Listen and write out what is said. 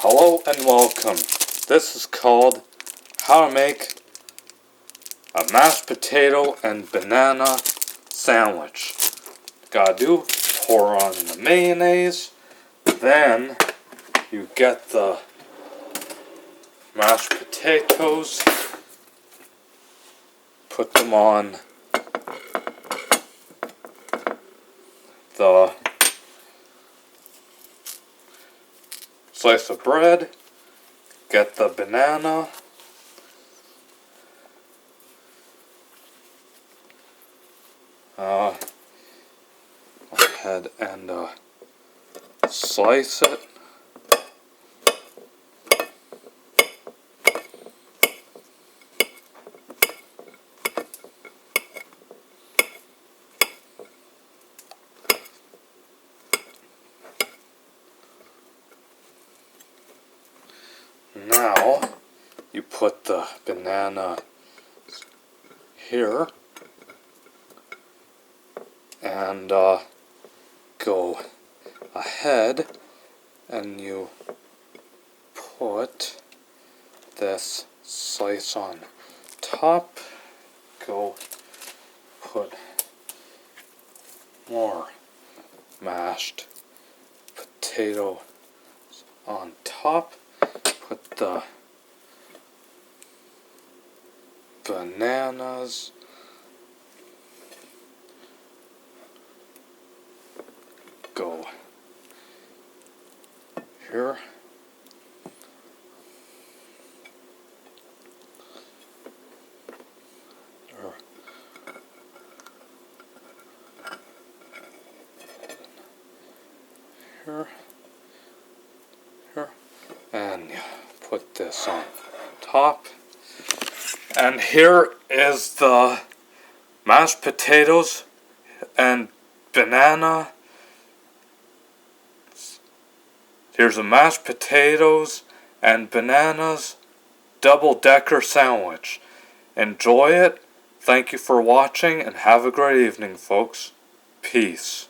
Hello and welcome. This is called How to Make a Mashed Potato and Banana Sandwich. Gotta do, pour on the mayonnaise, then you get the mashed potatoes, put them on the slice of bread, get the banana, go ahead and slice it. Now you put the banana here and go ahead and you put this slice on top. Go put more mashed potato on top. Put the bananas go here. Here. And you put this on top. And here is the mashed potatoes and banana. Here's a mashed potatoes and bananas double-decker sandwich. Enjoy it. Thank you for watching and have a great evening, folks. Peace.